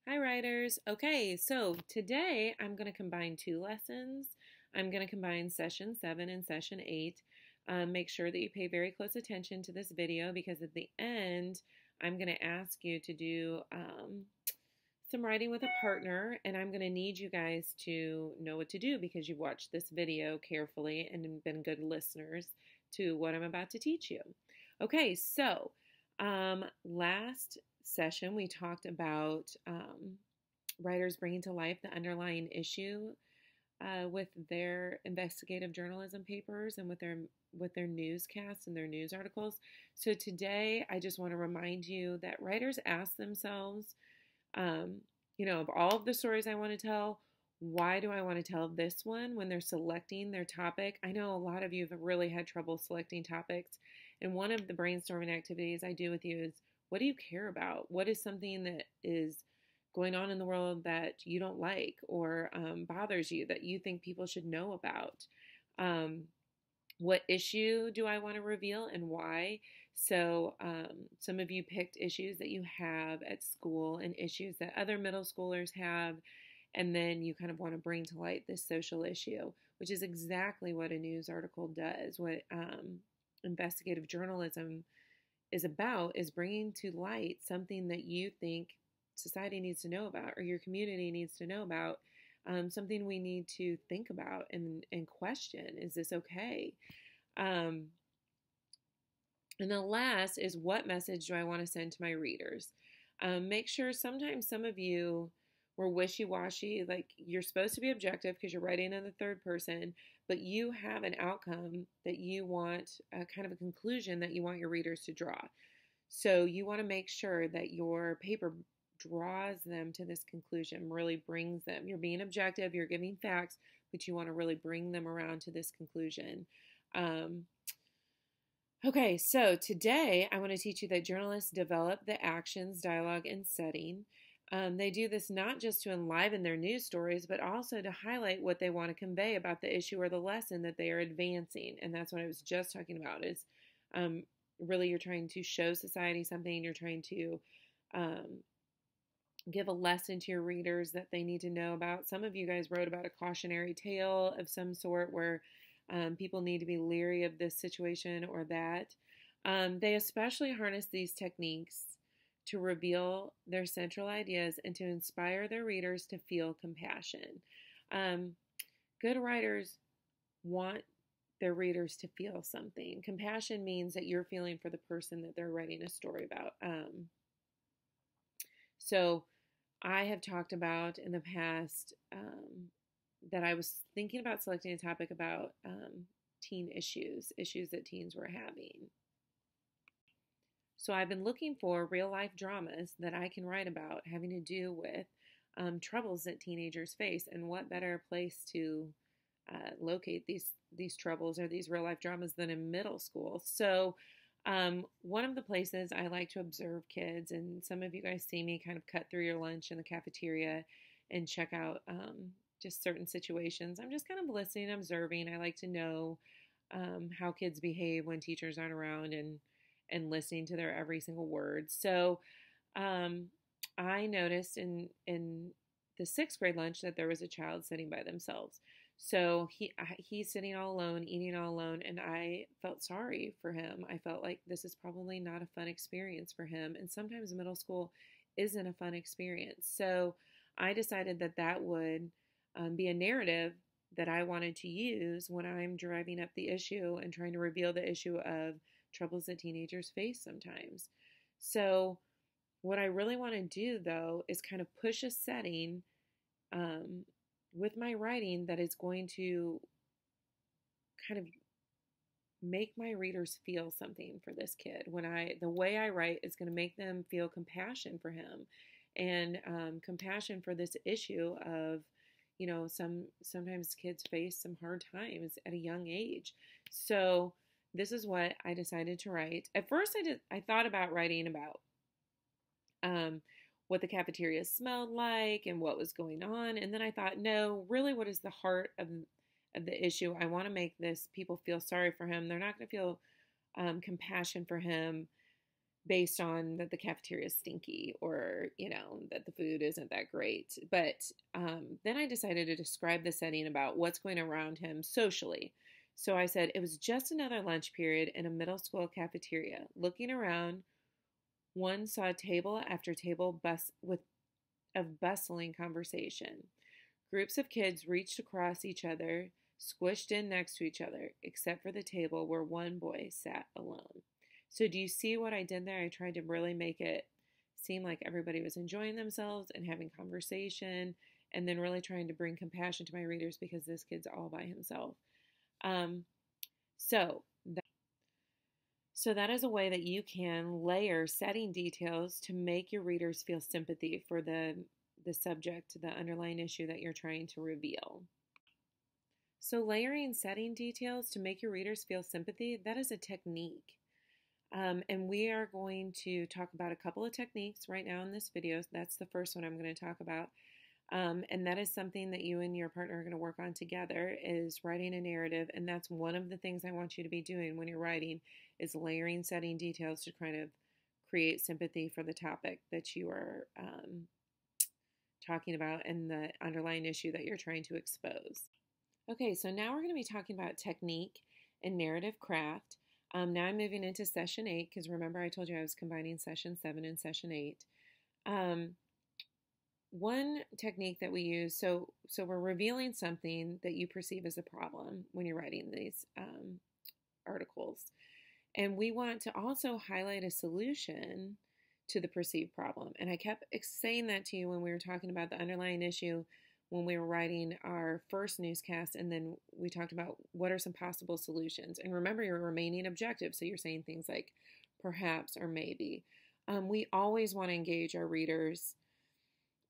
Hi, writers. Okay, so today I'm going to combine two lessons. I'm going to combine session 7 and session 8. Make sure that you pay very close attention to this video because at the end I'm going to ask you to do some writing with a partner, and I'm going to need you guys to know what to do because you've watched this video carefully and been good listeners to what I'm about to teach you. Okay, so last session we talked about writers bringing to life the underlying issue with their investigative journalism papers and with their newscasts and their news articles. So today I just want to remind you that writers ask themselves, of all of the stories I want to tell, why do I want to tell this one when they're selecting their topic? I know a lot of you have really had trouble selecting topics. And one of the brainstorming activities I do with you is, what do you care about? What is something that is going on in the world that you don't like or bothers you that you think people should know about? What issue do I want to reveal and why? So some of you picked issues that you have at school and issues that other middle schoolers have, and then you kind of want to bring to light this social issue, which is exactly what a news article does. What investigative journalism is about is bringing to light something that you think society needs to know about or your community needs to know about. Something we need to think about and question. Is this okay? And the last is, what message do I want to send to my readers? Make sure sometimes some of you were wishy-washy, like you're supposed to be objective because you're writing in the third person, but you have an outcome that you want, kind of a conclusion that you want your readers to draw. So you want to make sure that your paper draws them to this conclusion, really brings them. You're being objective, you're giving facts, but you want to really bring them around to this conclusion. Okay, so today I want to teach you that journalists develop the actions, dialogue, and setting. They do this not just to enliven their news stories, but also to highlight what they want to convey about the issue or the lesson that they are advancing. And that's what I was just talking about is really you're trying to show society something, you're trying to give a lesson to your readers that they need to know about. Some of you guys wrote about a cautionary tale of some sort where people need to be leery of this situation or that. They especially harness these techniques to reveal their central ideas and to inspire their readers to feel compassion. Good writers want their readers to feel something. Compassion means that you're feeling for the person that they're writing a story about. So I have talked about in the past that I was thinking about selecting a topic about teen issues that teens were having. So I've been looking for real life dramas that I can write about having to do with troubles that teenagers face, and what better place to locate these troubles or these real life dramas than in middle school. So one of the places I like to observe kids, and some of you guys see me kind of cut through your lunch in the cafeteria and check out just certain situations. I'm just kind of listening, observing. I like to know how kids behave when teachers aren't around and listening to their every single word. So I noticed in the 6th grade lunch that there was a child sitting by themselves. So he's sitting all alone, eating all alone, and I felt sorry for him. I felt like this is probably not a fun experience for him, and sometimes middle school isn't a fun experience. So I decided that would be a narrative that I wanted to use when I'm driving up the issue and trying to reveal the issue of troubles that teenagers face sometimes. So what I really want to do, though, is kind of push a setting with my writing that is going to kind of make my readers feel something for this kid. The way I write is going to make them feel compassion for him and compassion for this issue of, sometimes kids face some hard times at a young age. So this is what I decided to write. At first I thought about writing about what the cafeteria smelled like and what was going on. And then I thought, no, really, what is the heart of the issue? I want to make this people feel sorry for him. They're not going to feel compassion for him based on that the cafeteria is stinky or, that the food isn't that great. But then I decided to describe the setting about what's going around him socially. So I said it was just another lunch period in a middle school cafeteria. Looking around, one saw table after table of bustling conversation. Groups of kids reached across each other, squished in next to each other, except for the table where one boy sat alone. So, do you see what I did there? I tried to really make it seem like everybody was enjoying themselves and having conversation, and then really trying to bring compassion to my readers because this kid's all by himself. Um, so, so that is a way that you can layer setting details to make your readers feel sympathy for the subject, the underlying issue that you're trying to reveal. So layering setting details to make your readers feel sympathy, that is a technique. And we are going to talk about a couple of techniques right now in this video. That's the first one I'm going to talk about. And that is something that you and your partner are going to work on together, is writing a narrative. And that's one of the things I want you to be doing when you're writing, is layering setting details to kind of create sympathy for the topic that you are talking about and the underlying issue that you're trying to expose. Okay, so now we're going to be talking about technique and narrative craft. Now I'm moving into session 8 because remember I told you I was combining session 7 and session 8. One technique that we use, so we're revealing something that you perceive as a problem when you're writing these articles. And we want to also highlight a solution to the perceived problem. And I kept saying that to you when we were talking about the underlying issue when we were writing our first newscast, and then we talked about what are some possible solutions. And remember your remaining objective, so you're saying things like perhaps or maybe. We always want to engage our readers'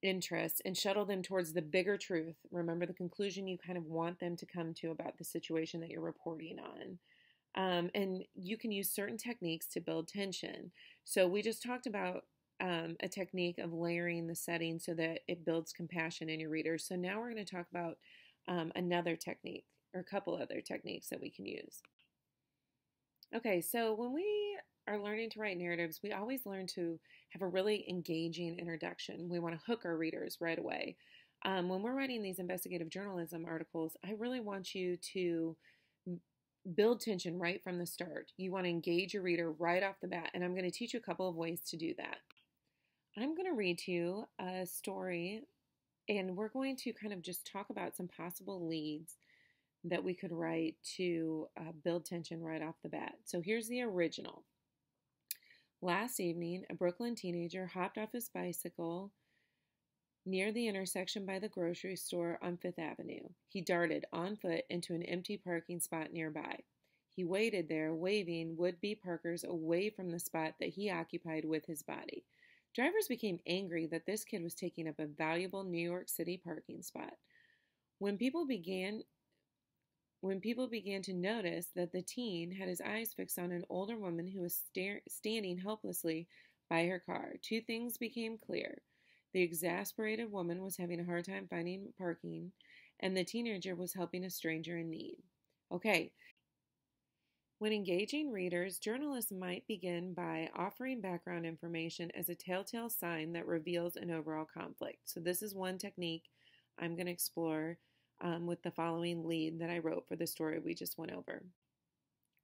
interest and shuttle them towards the bigger truth. Remember the conclusion you kind of want them to come to about the situation that you're reporting on. And you can use certain techniques to build tension. So we just talked about a technique of layering the setting so that it builds compassion in your readers. So now we're going to talk about another technique, or a couple other techniques that we can use. Okay, so when we are learning to write narratives, we always learn to have a really engaging introduction. We want to hook our readers right away. When we're writing these investigative journalism articles, I really want you to build tension right from the start. You want to engage your reader right off the bat, and I'm going to teach you a couple of ways to do that. I'm going to read to you a story, and we're going to kind of just talk about some possible leads that we could write to build tension right off the bat. So here's the original. Last evening, a Brooklyn teenager hopped off his bicycle near the intersection by the grocery store on Fifth Avenue. He darted on foot into an empty parking spot nearby. He waited there, waving would-be parkers away from the spot that he occupied with his body. Drivers became angry that this kid was taking up a valuable New York City parking spot. When people began to notice that the teen had his eyes fixed on an older woman who was standing helplessly by her car, two things became clear. The exasperated woman was having a hard time finding parking, and the teenager was helping a stranger in need. Okay. When engaging readers, journalists might begin by offering background information as a telltale sign that reveals an overall conflict. So this is one technique I'm going to explore with the following lead that I wrote for the story we just went over.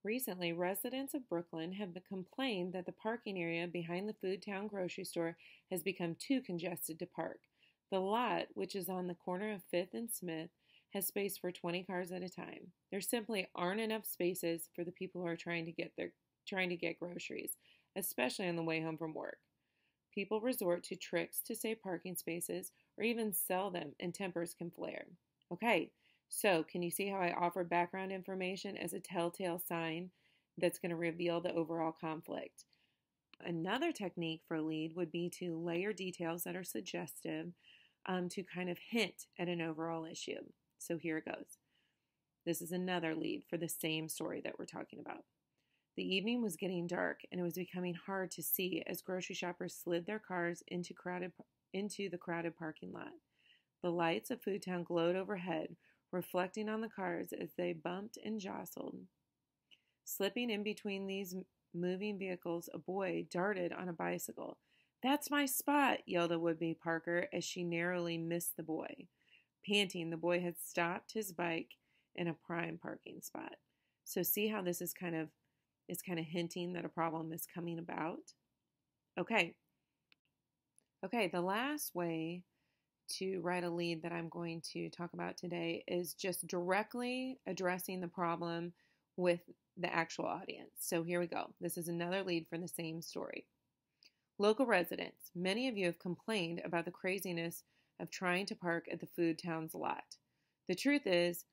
Recently, residents of Brooklyn have complained that the parking area behind the Food Town grocery store has become too congested to park. The lot, which is on the corner of 5th and Smith, has space for 20 cars at a time. There simply aren't enough spaces for the people who are trying to get groceries, especially on the way home from work. People resort to tricks to save parking spaces or even sell them, and tempers can flare. Okay, so can you see how I offer background information as a telltale sign that's going to reveal the overall conflict? Another technique for a lead would be to layer details that are suggestive to kind of hint at an overall issue. So here it goes. This is another lead for the same story that we're talking about. The evening was getting dark, and it was becoming hard to see as grocery shoppers slid their cars into the crowded parking lot. The lights of Food Town glowed overhead, reflecting on the cars as they bumped and jostled. Slipping in between these moving vehicles, a boy darted on a bicycle. "That's my spot," yelled a would-be parker as she narrowly missed the boy. Panting, the boy had stopped his bike in a prime parking spot. So see how this is kind of hinting that a problem is coming about? Okay. Okay, the last way to write a lead that I'm going to talk about today is just directly addressing the problem with the actual audience. So here we go. This is another lead for the same story. Local residents, many of you have complained about the craziness of trying to park at the Food Town's lot. The truth is,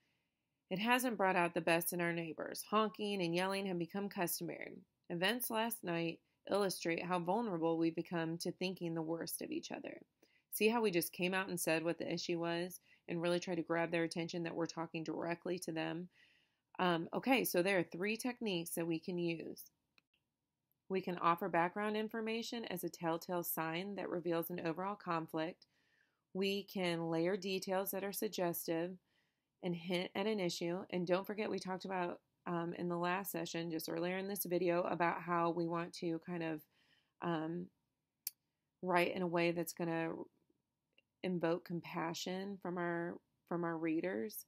it hasn't brought out the best in our neighbors. Honking and yelling have become customary. Events last night illustrate how vulnerable we've become to thinking the worst of each other. See how we just came out and said what the issue was and really tried to grab their attention that we're talking directly to them? Okay, so there are 3 techniques that we can use. We can offer background information as a telltale sign that reveals an overall conflict. We can layer details that are suggestive and hint at an issue. And don't forget, we talked about in the last session, just earlier in this video, about how we want to kind of write in a way that's going to invoke compassion from our readers.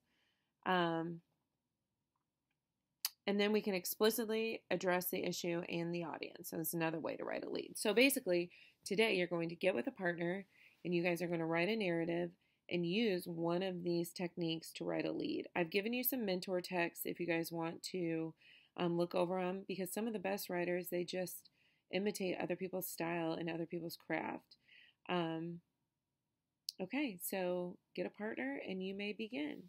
And then we can explicitly address the issue and the audience. So that's another way to write a lead. So basically, today you're going to get with a partner and you guys are going to write a narrative and use one of these techniques to write a lead. I've given you some mentor texts if you guys want to look over them, because some of the best writers, they just imitate other people's style and other people's craft. Okay, so get a partner and you may begin.